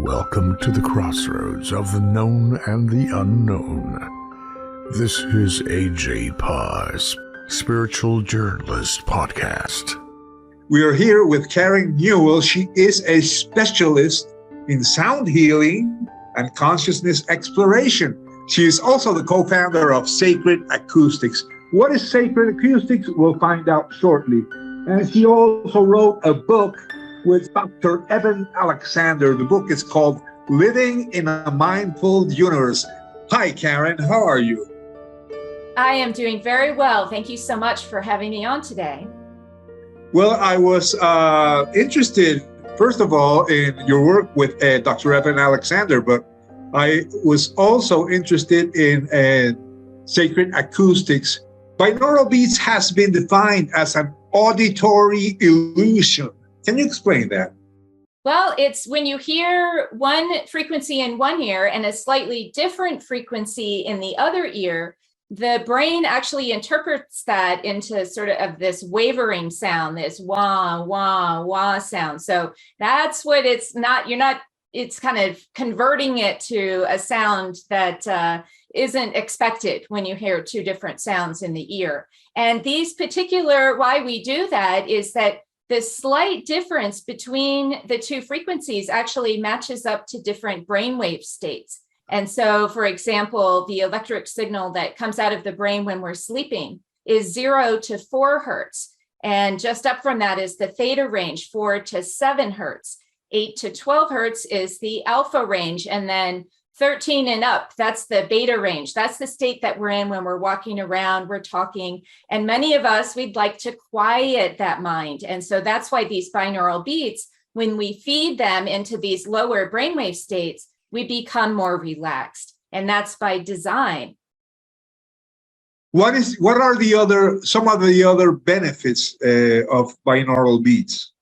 Welcome to the crossroads of the known and the unknown. This is AJ Parr's Spiritual Journalist Podcast. We are here with Karen Newell. She is a specialist in sound healing and consciousness exploration. She is also the co-founder of Sacred Acoustics. What is Sacred Acoustics? We'll find out shortly. And she also wrote a book with Dr. Eben Alexander. The book is called Living in a Mindful Universe. Hi, Karen. How are you? I am doing very well. Thank you so much for having me on today. Well, I was interested, first of all, in your work with Dr. Eben Alexander, but I was also interested in Sacred Acoustics. Binaural beats has been defined as an auditory illusion. Can you explain that? Well, it's when you hear one frequency in one ear and a slightly different frequency in the other ear, the brain actually interprets that into sort of this wavering sound, this wah, wah, wah sound. So that's what it's kind of converting it to a sound that isn't expected when you hear two different sounds in the ear. And why we do that is that the slight difference between the two frequencies actually matches up to different brainwave states. And so, for example, the electric signal that comes out of the brain when we're sleeping is 0 to 4 hertz. And just up from that is the theta range, 4 to 7 hertz. 8 to 12 hertz is the alpha range. And then 13 and up, that's the beta range. That's the state that we're in when we're walking around, we're talking. And many of us, we'd like to quiet that mind. And so that's why these binaural beats, when we feed them into these lower brainwave states, we become more relaxed. And that's by design. What are some of the other benefits of binaural beats?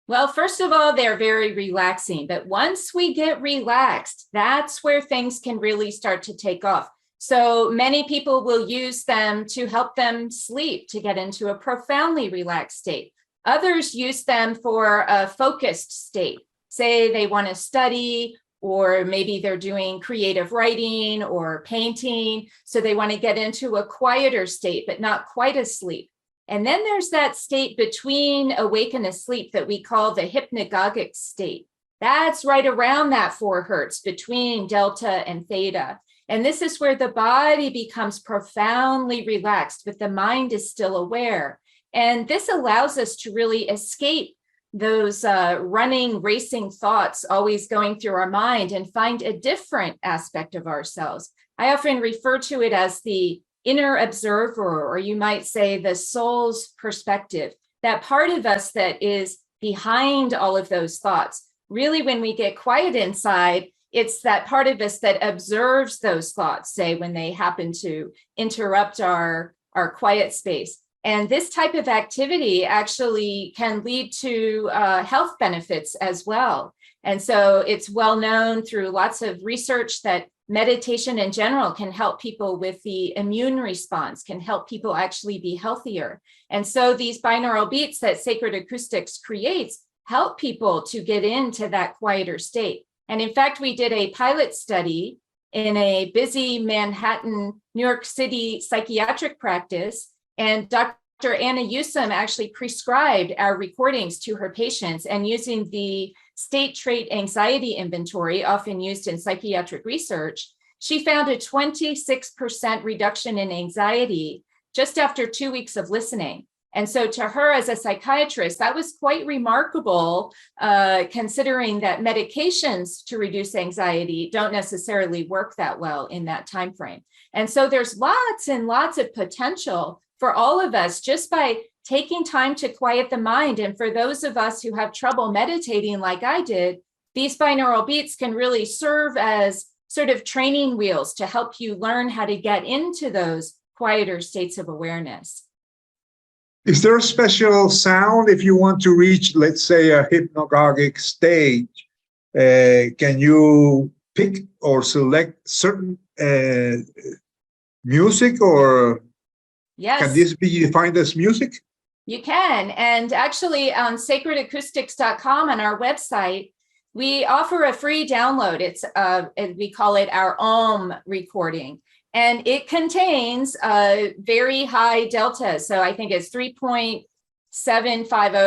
Well, first of all, they're very relaxing. But once we get relaxed, that's where things can really start to take off. So many people will use them to help them sleep, to get into a profoundly relaxed state. Others use them for a focused state. Say they want to study, or maybe they're doing creative writing or painting. So they want to get into a quieter state, but not quite asleep. And then there's that state between awake and asleep that we call the hypnagogic state. That's right around that 4 hertz between delta and theta. And this is where the body becomes profoundly relaxed, but the mind is still aware. And this allows us to really escape those running, racing thoughts always going through our mind and find a different aspect of ourselves. I often refer to it as the inner observer, or you might say the soul's perspective, that part of us that is behind all of those thoughts. Really, when we get quiet inside, it's that part of us that observes those thoughts, say when they happen to interrupt our quiet space. And this type of activity actually can lead to health benefits as well. And so it's well known through lots of research that meditation in general can help people with the immune response, can help people actually be healthier. And so these binaural beats that Sacred Acoustics creates help people to get into that quieter state. And in fact, we did a pilot study in a busy Manhattan, New York City psychiatric practice, and Dr. Anna Yusum actually prescribed our recordings to her patients, and using the state trait anxiety inventory, often used in psychiatric research, she found a 26% reduction in anxiety just after 2 weeks of listening. And so to her as a psychiatrist, that was quite remarkable, considering that medications to reduce anxiety don't necessarily work that well in that time frame. And so there's lots and lots of potential for all of us just by taking time to quiet the mind. And for those of us who have trouble meditating like I did, these binaural beats can really serve as sort of training wheels to help you learn how to get into those quieter states of awareness. Is there a special sound if you want to reach, let's say, a hypnagogic stage? Can you pick or select certain music, or yes, can this be defined as music? You can. And actually on sacredacoustics.com on our website, We offer a free download. We call it our Om recording, and it contains a very high delta. So I think it's 3.750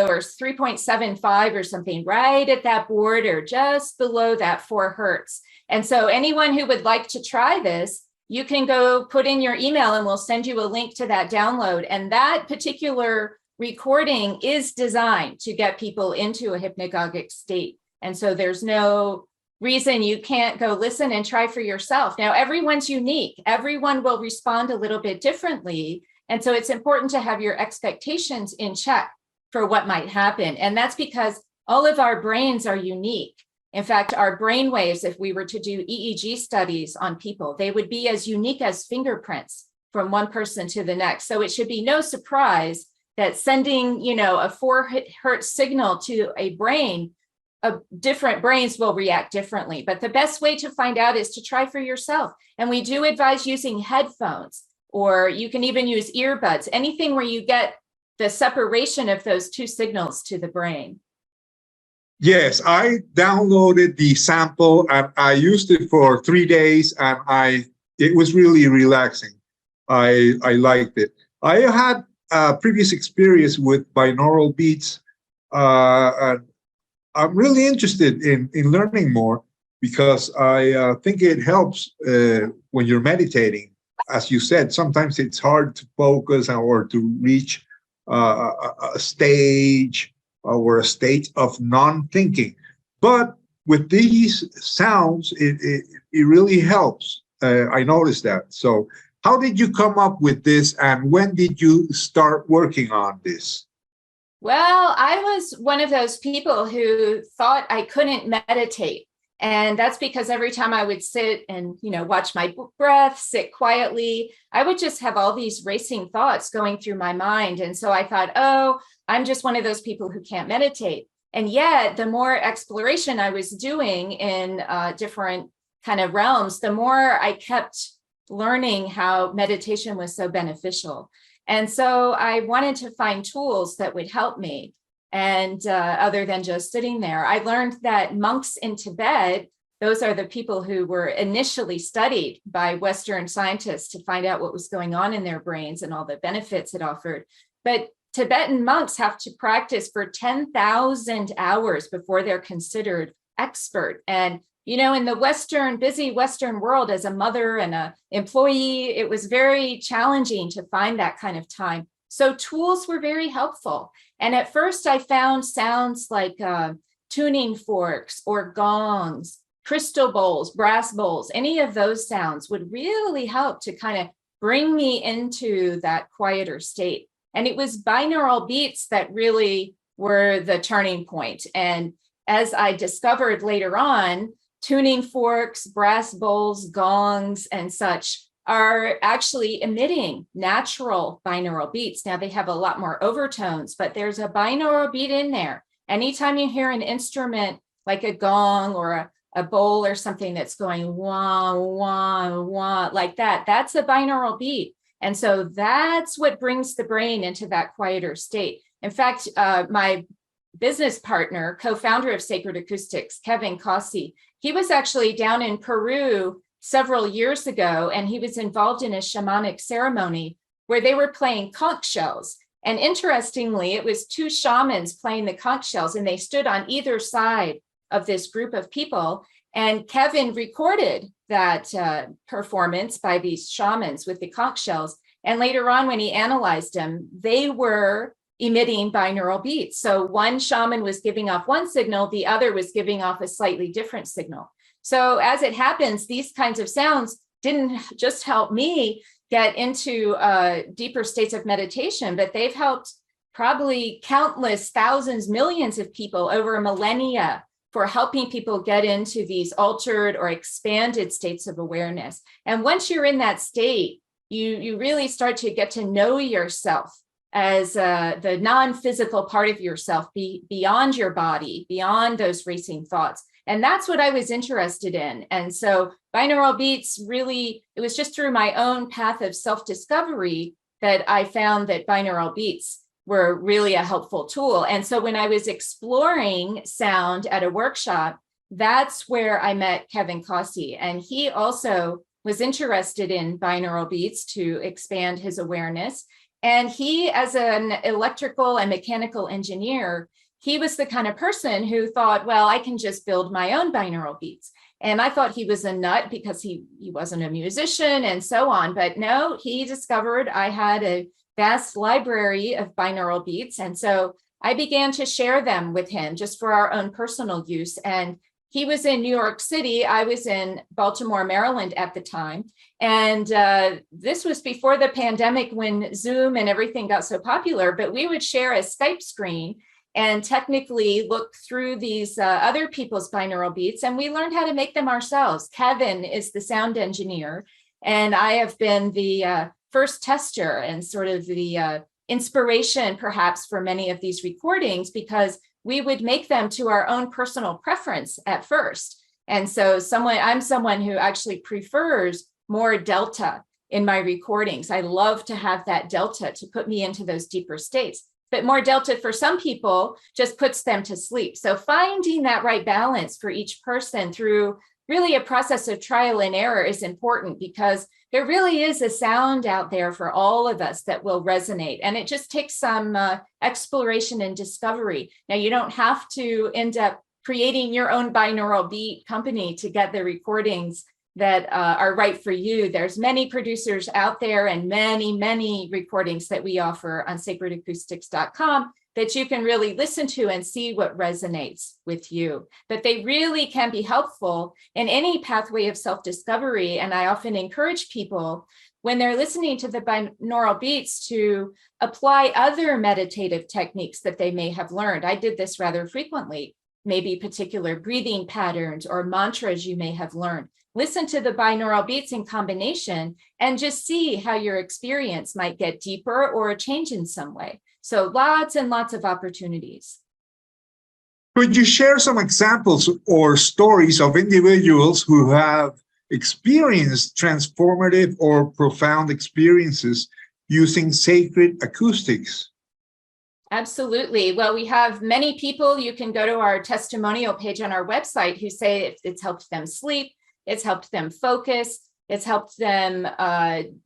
or 3.75 or something, right at that border, just below that 4 hertz. And so anyone who would like to try this, you can go put in your email and we'll send you a link to that download. And that particular recording is designed to get people into a hypnagogic state. And so there's no reason you can't go listen and try for yourself. Now, everyone's unique. Everyone will respond a little bit differently. And so it's important to have your expectations in check for what might happen. And that's because all of our brains are unique. In fact, our brain waves, if we were to do EEG studies on people, they would be as unique as fingerprints from one person to the next. So it should be no surprise that sending, a 4 hertz signal to a brain, different brains will react differently. But the best way to find out is to try for yourself. And we do advise using headphones, or you can even use earbuds, anything where you get the separation of those 2 signals to the brain. Yes, I downloaded the sample and I used it for 3 days, and it was really relaxing. I liked it. I had previous experience with binaural beats, and I'm really interested in learning more, because I think it helps when you're meditating. As you said, sometimes it's hard to focus or to reach a stage or a state of non-thinking. But with these sounds, it really helps. I noticed that. So how did you come up with this, and when did you start working on this? Well, I was one of those people who thought I couldn't meditate. And that's because every time I would sit and, watch my breath, sit quietly, I would just have all these racing thoughts going through my mind. And so I thought, oh, I'm just one of those people who can't meditate. And yet, the more exploration I was doing in different kind of realms, the more I kept learning how meditation was so beneficial. And so I wanted to find tools that would help me. And other than just sitting there, I learned that monks in Tibet, those are the people who were initially studied by Western scientists to find out what was going on in their brains and all the benefits it offered. But Tibetan monks have to practice for 10,000 hours before they're considered expert. And in the busy Western world, as a mother and an employee, it was very challenging to find that kind of time. So tools were very helpful. And at first I found sounds like tuning forks or gongs, crystal bowls, brass bowls, any of those sounds would really help to kind of bring me into that quieter state. And it was binaural beats that really were the turning point. And as I discovered later on, tuning forks, brass bowls, gongs, and such are actually emitting natural binaural beats. Now they have a lot more overtones, but there's a binaural beat in there. Anytime you hear an instrument like a gong or a bowl or something that's going wah, wah, wah, like that, that's a binaural beat. And so that's what brings the brain into that quieter state. In fact, my business partner, co-founder of Sacred Acoustics, Kevin Cossi, he was actually down in Peru several years ago, and he was involved in a shamanic ceremony where they were playing conch shells. And interestingly, it was 2 shamans playing the conch shells, and they stood on either side of this group of people. And Kevin recorded that performance by these shamans with the conch shells. And later on, when he analyzed them, they were emitting binaural beats. So one shaman was giving off one signal, the other was giving off a slightly different signal. So as it happens, these kinds of sounds didn't just help me get into deeper states of meditation, but they've helped probably countless thousands, millions of people over millennia for helping people get into these altered or expanded states of awareness. And once you're in that state, you really start to get to know yourself as the non-physical part of yourself, beyond your body, beyond those racing thoughts. And that's what I was interested in. And so binaural beats really, it was just through my own path of self-discovery that I found that binaural beats were really a helpful tool. And so when I was exploring sound at a workshop, that's where I met Kevin Cossey. And he also was interested in binaural beats to expand his awareness. And he, as an electrical and mechanical engineer, he was the kind of person who thought, well, I can just build my own binaural beats. And I thought he was a nut because he wasn't a musician and so on. But no, he discovered I had a vast library of binaural beats. And so I began to share them with him just for our own personal use. And he was in New York City. I was in Baltimore, Maryland at the time. And this was before the pandemic when Zoom and everything got so popular, but we would share a Skype screen and technically look through these other people's binaural beats. And we learned how to make them ourselves. Kevin is the sound engineer, and I have been the first tester and sort of the inspiration perhaps for many of these recordings, because we would make them to our own personal preference at first. And so I'm someone who actually prefers more delta in my recordings. I love to have that delta to put me into those deeper states. But more delta for some people just puts them to sleep. So finding that right balance for each person through really a process of trial and error is important, because there really is a sound out there for all of us that will resonate. And it just takes some exploration and discovery. Now, you don't have to end up creating your own binaural beat company to get the recordings that are right for you. There's many producers out there and many, many recordings that we offer on sacredacoustics.com that you can really listen to and see what resonates with you. But they really can be helpful in any pathway of self-discovery. And I often encourage people when they're listening to the binaural beats to apply other meditative techniques that they may have learned. I did this rather frequently, maybe particular breathing patterns or mantras you may have learned. Listen to the binaural beats in combination and just see how your experience might get deeper or change in some way. So lots and lots of opportunities. Could you share some examples or stories of individuals who have experienced transformative or profound experiences using sacred acoustics? Absolutely. Well, we have many people. You can go to our testimonial page on our website who say it's helped them sleep, it's helped them focus, it's helped them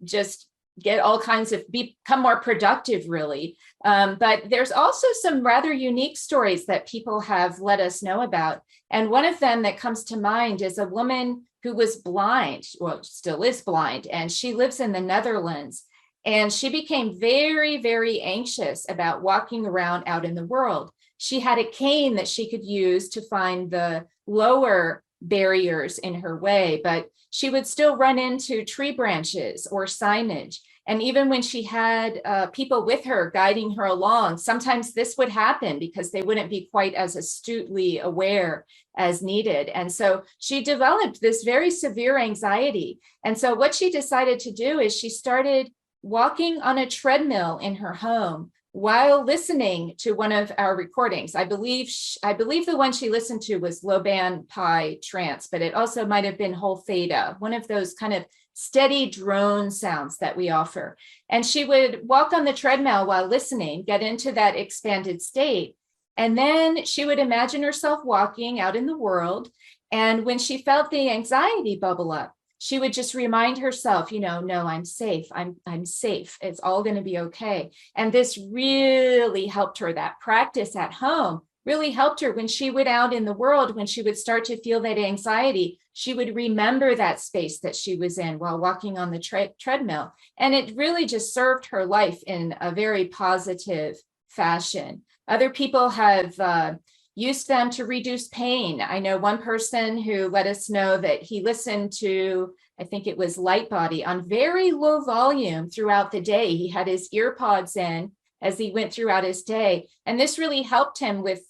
just get all kinds of, become more productive, really. But there's also some rather unique stories that people have let us know about. And one of them that comes to mind is a woman who was blind, well, still is blind, and she lives in the Netherlands. And she became very, very anxious about walking around out in the world. She had a cane that she could use to find the lower barriers in her way, but she would still run into tree branches or signage. And even when she had people with her guiding her along, sometimes this would happen because they wouldn't be quite as astutely aware as needed. And so she developed this very severe anxiety. And so what she decided to do is she started walking on a treadmill in her home while listening to one of our recordings. I believe the one she listened to was low band pi trance, but it also might have been whole theta, one of those kind of steady drone sounds that we offer. And she would walk on the treadmill while listening, get into that expanded state. And then she would imagine herself walking out in the world. And when she felt the anxiety bubble up, she would just remind herself, no, I'm safe. I'm safe. It's all going to be okay. And this really helped her. That practice at home really helped her when she went out in the world. When she would start to feel that anxiety, she would remember that space that she was in while walking on the treadmill. And it really just served her life in a very positive fashion. Other people have used them to reduce pain. I know one person who let us know that he listened to, I think it was Light Body, on very low volume throughout the day. He had his ear pods in as he went throughout his day. And this really helped him with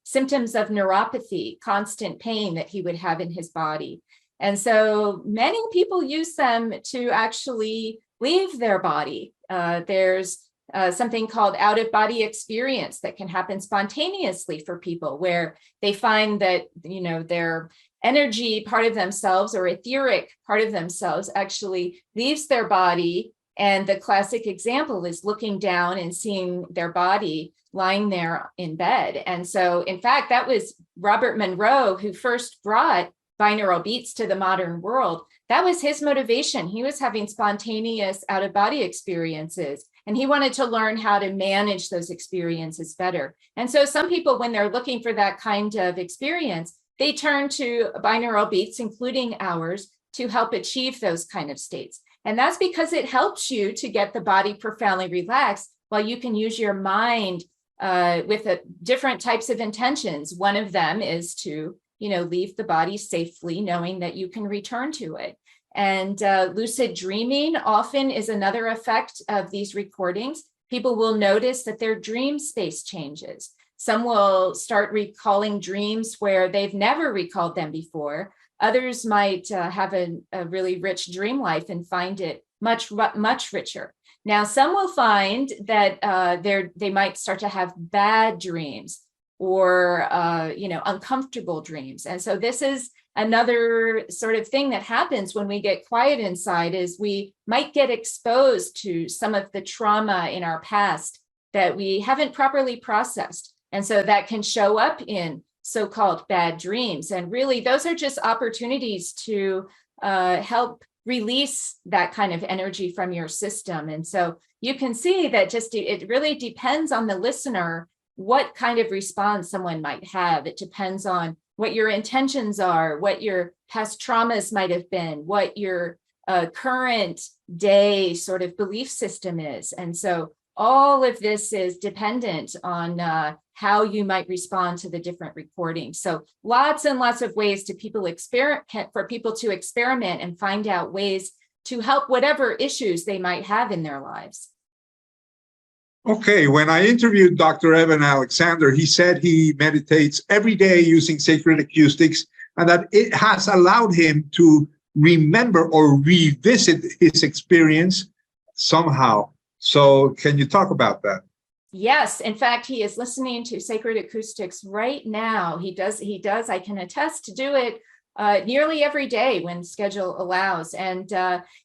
symptoms of neuropathy, constant pain that he would have in his body. And so many people use them to actually leave their body. There's something called out-of-body experience that can happen spontaneously for people, where they find that, their energy part of themselves or etheric part of themselves actually leaves their body And the classic example is looking down and seeing their body lying there in bed. And so, in fact, that was Robert Monroe who first brought binaural beats to the modern world. That was his motivation. He was having spontaneous out-of-body experiences, and he wanted to learn how to manage those experiences better. And so some people, when they're looking for that kind of experience, they turn to binaural beats, including ours, to help achieve those kind of states. And that's because it helps you to get the body profoundly relaxed while you can use your mind with different types of intentions. One of them is to, leave the body safely, knowing that you can return to it. And lucid dreaming often is another effect of these recordings. People will notice that their dream space changes. Some will start recalling dreams where they've never recalled them before. Others might have a really rich dream life and find it much, much richer. Now, some will find that they might start to have bad dreams or uncomfortable dreams. And so this is another sort of thing that happens when we get quiet inside, is we might get exposed to some of the trauma in our past that we haven't properly processed. And so that can show up in so-called bad dreams. And really, those are just opportunities to help release that kind of energy from your system. And so you can see that it really depends on the listener what kind of response someone might have. It depends on what your intentions are, what your past traumas might have been, what your current day sort of belief system is. And so all of this is dependent on how you might respond to the different recordings. So lots and lots of ways for people to experiment and find out ways to help whatever issues they might have in their lives. Okay, when I interviewed Dr. Eben Alexander, he said he meditates every day using Sacred Acoustics, and that it has allowed him to remember or revisit his experience somehow. So can you talk about that? Yes. In fact, he is listening to Sacred Acoustics right now. He does. I can attest to do it nearly every day when schedule allows. And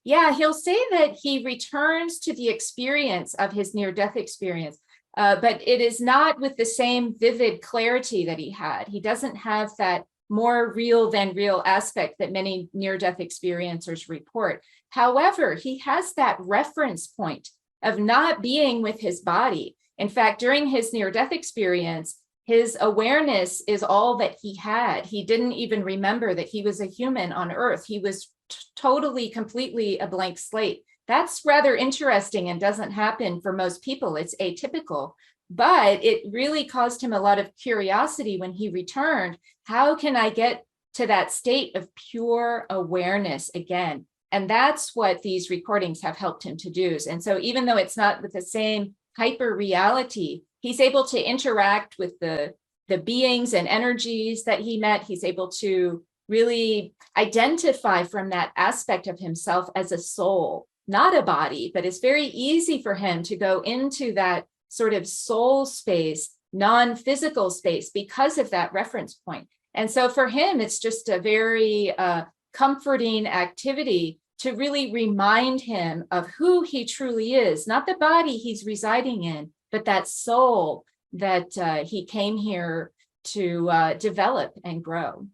he'll say that he returns to the experience of his near-death experience, but it is not with the same vivid clarity that he had. He doesn't have that more real than real aspect that many near-death experiencers report. However, he has that reference point of not being with his body. In fact, during his near-death experience, his awareness is all that he had. He didn't even remember that he was a human on Earth. He was totally, completely a blank slate. That's rather interesting and doesn't happen for most people. It's atypical, but it really caused him a lot of curiosity when he returned. How can I get to that state of pure awareness again? And that's what these recordings have helped him to do. And so even though it's not with the same hyper reality, he's able to interact with the beings and energies that he met. He's able to really identify from that aspect of himself as a soul, not a body, but it's very easy for him to go into that sort of soul space, non-physical space, because of that reference point. And so for him, it's just a very comforting activity to really remind him of who he truly is, not the body he's residing in, but that soul that he came here to develop and grow.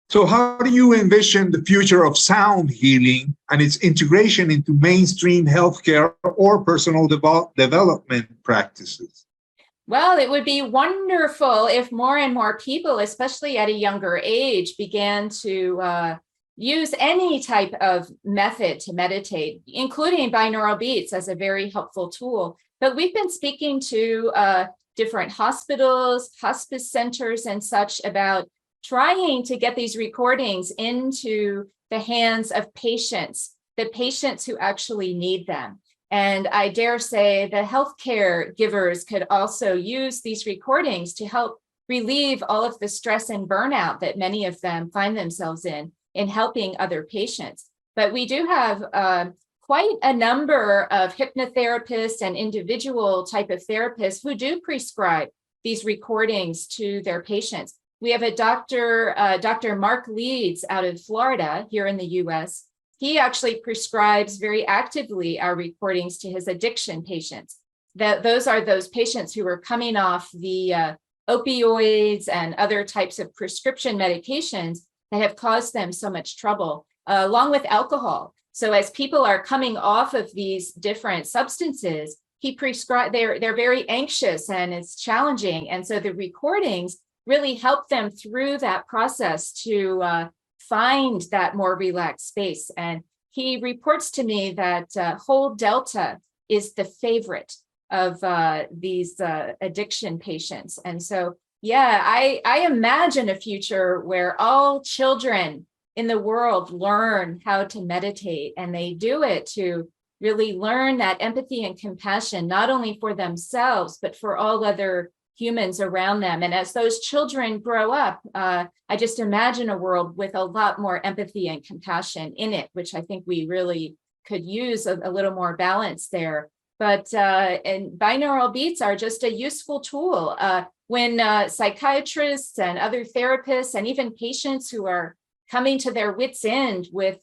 So how do you envision the future of sound healing and its integration into mainstream healthcare or personal development practices? Well, it would be wonderful if more and more people, especially at a younger age, began to use any type of method to meditate, including binaural beats as a very helpful tool. But we've been speaking to different hospitals, hospice centers, and such about trying to get these recordings into the hands of patients, the patients who actually need them. And I dare say the healthcare givers could also use these recordings to help relieve all of the stress and burnout that many of them find themselves in helping other patients. But we do have quite a number of hypnotherapists and individual type of therapists who do prescribe these recordings to their patients. We have a Dr. Mark Leeds out of Florida here in the US, he actually prescribes very actively our recordings to his addiction patients. Those are those patients who are coming off the opioids and other types of prescription medications that have caused them so much trouble, along with alcohol. So as people are coming off of these different substances, they're very anxious and it's challenging. And so the recordings really help them through that process to find that more relaxed space. And he reports to me that whole delta is the favorite of these addiction patients. And so, yeah, I imagine a future where all children in the world learn how to meditate, and they do it to really learn that empathy and compassion, not only for themselves, but for all other humans around them. And as those children grow up, I just imagine a world with a lot more empathy and compassion in it, which I think we really could use a little more balance there. But and binaural beats are just a useful tool. When psychiatrists and other therapists and even patients who are coming to their wits' end with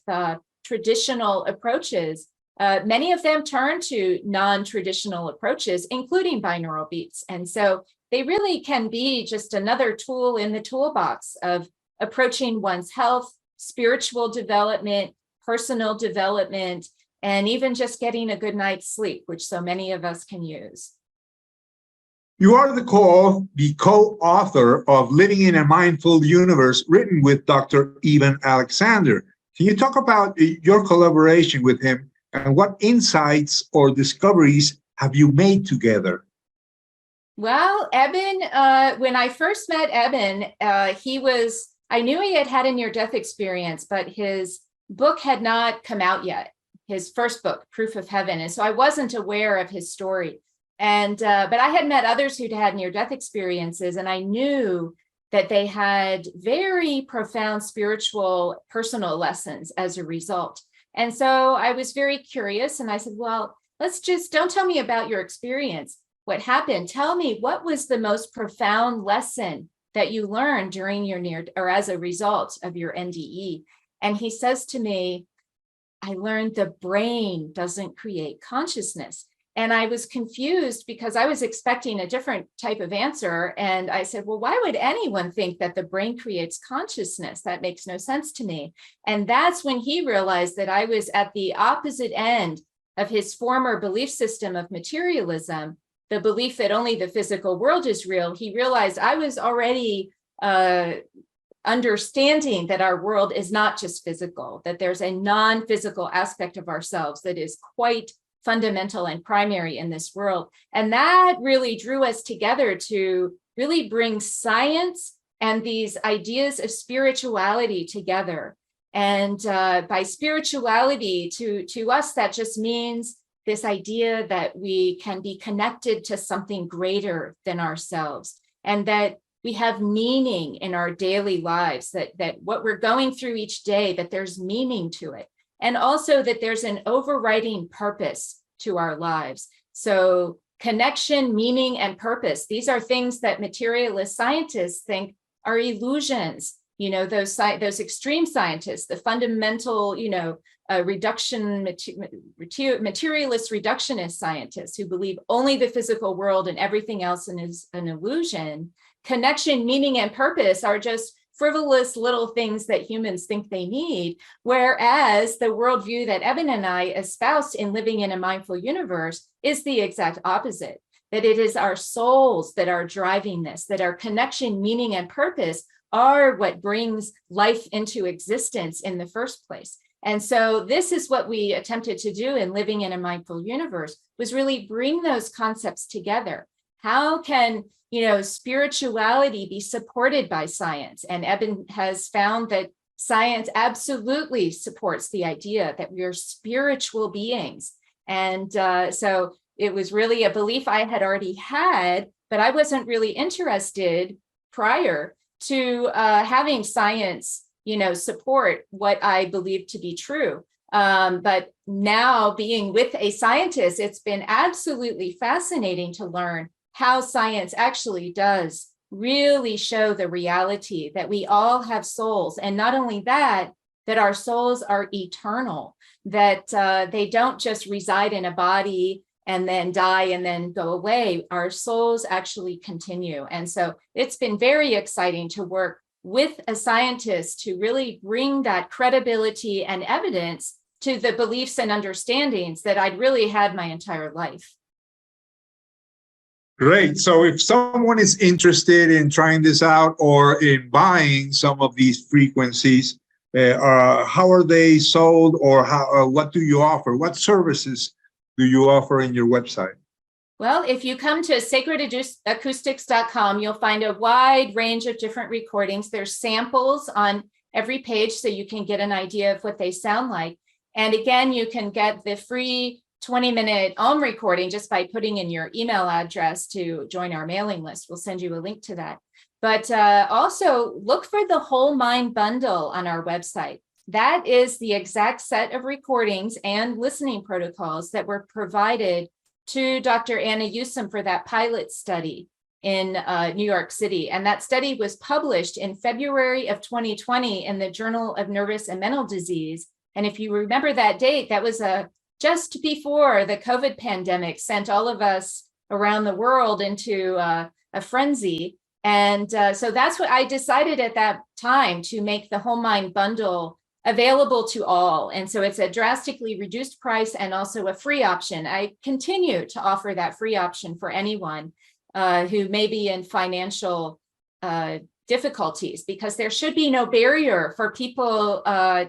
traditional approaches, many of them turn to non-traditional approaches, including binaural beats. And so they really can be just another tool in the toolbox of approaching one's health, spiritual development, personal development, and even just getting a good night's sleep, which so many of us can use. You are the co-author of Living in a Mindful Universe, written with Dr. Eben Alexander. Can you talk about your collaboration with him and what insights or discoveries have you made together? Well, Eben, when I first met Eben, I knew he had had a near-death experience, but his book had not come out yet, his first book, Proof of Heaven. And so I wasn't aware of his story. And but I had met others who'd had near-death experiences, and I knew that they had very profound spiritual, personal lessons as a result. And so I was very curious, and I said, well, don't tell me about your experience. What happened? Tell me, what was the most profound lesson that you learned during or as a result of your NDE? And he says to me, I learned the brain doesn't create consciousness. And I was confused because I was expecting a different type of answer. And I said, well, why would anyone think that the brain creates consciousness? That makes no sense to me. And that's when he realized that I was at the opposite end of his former belief system of materialism, the belief that only the physical world is real. He realized I was already understanding that our world is not just physical, that there's a non-physical aspect of ourselves that is quite fundamental and primary in this world. And that really drew us together to really bring science and these ideas of spirituality together. And by spirituality, to us, that just means this idea that we can be connected to something greater than ourselves, and that we have meaning in our daily lives, that what we're going through each day, that there's meaning to it. And also that there's an overriding purpose to our lives. So connection, meaning, and purpose, these are things that materialist scientists think are illusions. You know, those extreme scientists, the fundamental, materialist reductionist scientists who believe only the physical world and everything else is an illusion. Connection, meaning, and purpose are just frivolous little things that humans think they need, whereas the worldview that Eben and I espouse in Living in a Mindful Universe is the exact opposite, that it is our souls that are driving this, that our connection, meaning, and purpose are what brings life into existence in the first place. And so this is what we attempted to do in Living in a Mindful Universe, was really bring those concepts together. How can spirituality be supported by science? And Eben has found that science absolutely supports the idea that we are spiritual beings. And so it was really a belief I had already had, but I wasn't really interested prior to having science, support what I believed to be true. But now, being with a scientist, it's been absolutely fascinating to learn how science actually does really show the reality that we all have souls. And not only that, that our souls are eternal, that they don't just reside in a body and then die and then go away. Our souls actually continue. And so it's been very exciting to work with a scientist to really bring that credibility and evidence to the beliefs and understandings that I'd really had my entire life. Great. So if someone is interested in trying this out or in buying some of these frequencies, how are they sold, or what do you offer? What services do you offer in your website? Well, if you come to sacredacoustics.com, you'll find a wide range of different recordings. There's samples on every page so you can get an idea of what they sound like. And again, you can get the free 20-minute Om recording just by putting in your email address to join our mailing list. We'll send you a link to that. But also look for the Whole Mind Bundle on our website. That is the exact set of recordings and listening protocols that were provided to Dr. Anna Yusum for that pilot study in New York City. And that study was published in February of 2020 in the Journal of Nervous and Mental Disease. And if you remember that date, that was just before the COVID pandemic sent all of us around the world into a frenzy. And so that's what I decided at that time, to make the Whole Mind Bundle available to all. And so it's a drastically reduced price and also a free option. I continue to offer that free option for anyone who may be in financial difficulties, because there should be no barrier for people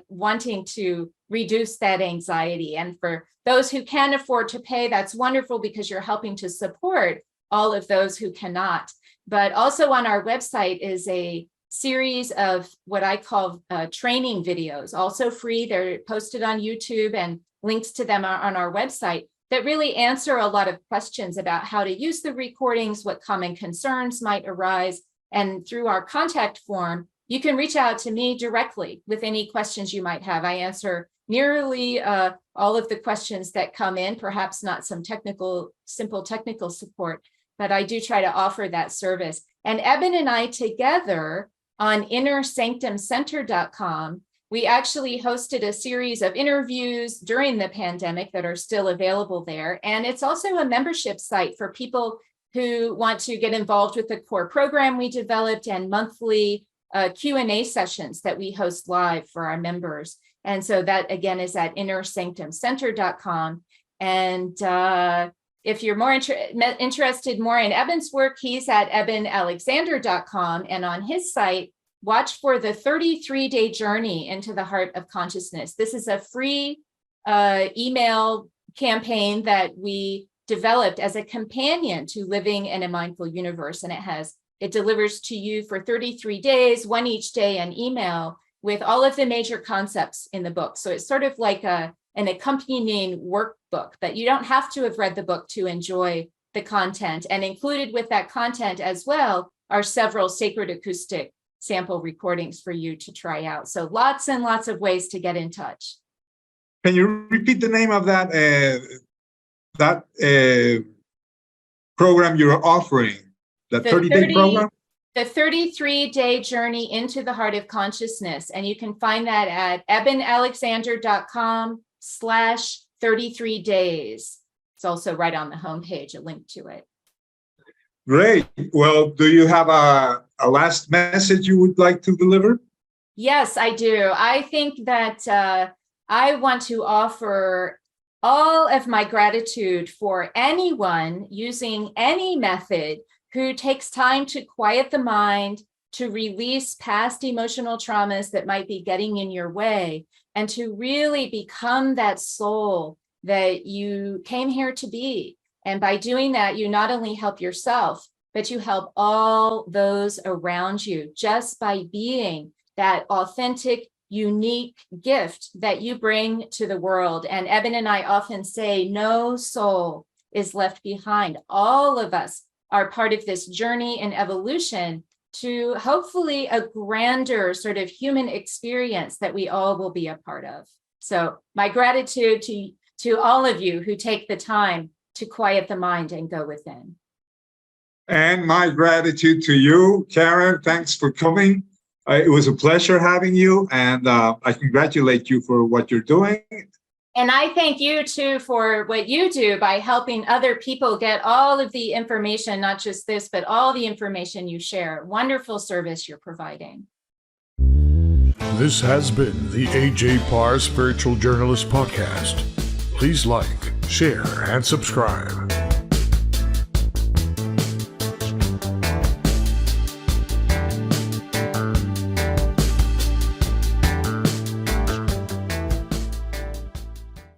wanting to reduce that anxiety. And for those who can afford to pay, that's wonderful, because you're helping to support all of those who cannot. But also on our website is a series of what I call training videos, also free. They're posted on YouTube, and links to them are on our website, that really answer a lot of questions about how to use the recordings, what common concerns might arise. And through our contact form, you can reach out to me directly with any questions you might have. I answer nearly all of the questions that come in, perhaps not some simple technical support, but I do try to offer that service. And Eben and I together on innersanctumcenter.com, we actually hosted a series of interviews during the pandemic that are still available there. And it's also a membership site for people who want to get involved with the core program we developed, and monthly Q&A sessions that we host live for our members. And so that, again, is at innersanctumcenter.com. And if you're more interested more in Eben's work, he's at ebenalexander.com. And on his site, watch for the 33-day journey into the heart of consciousness. This is a free email campaign that we developed as a companion to living in a mindful universe. And it delivers to you for 33 days, one each day, an email with all of the major concepts in the book. So it's sort of like an accompanying workbook, but you don't have to have read the book to enjoy the content. And included with that content as well are several Sacred Acoustic sample recordings for you to try out. So lots and lots of ways to get in touch. Can you repeat the name of that program you're offering? The 30-day program? The 33-day journey into the heart of consciousness. And you can find that at ebenalexander.com/33 days. It's also right on the homepage, a link to it. Great. Well, do you have a last message you would like to deliver? Yes, I do. I think that I want to offer all of my gratitude for anyone using any method who takes time to quiet the mind, to release past emotional traumas that might be getting in your way, and to really become that soul that you came here to be. And by doing that, you not only help yourself, but you help all those around you just by being that authentic, unique gift that you bring to the world. And Eben and I often say, no soul is left behind. All of us are part of this journey and evolution to hopefully a grander sort of human experience that we all will be a part of. So my gratitude to all of you who take the time to quiet the mind and go within. And my gratitude to you, Karen. Thanks for coming. It was a pleasure having you, and I congratulate you for what you're doing. And I thank you too for what you do by helping other people get all of the information, not just this, but all the information you share. Wonderful service you're providing. This has been the AJ Parr Spiritual Journalist Podcast. Please like, share, and subscribe.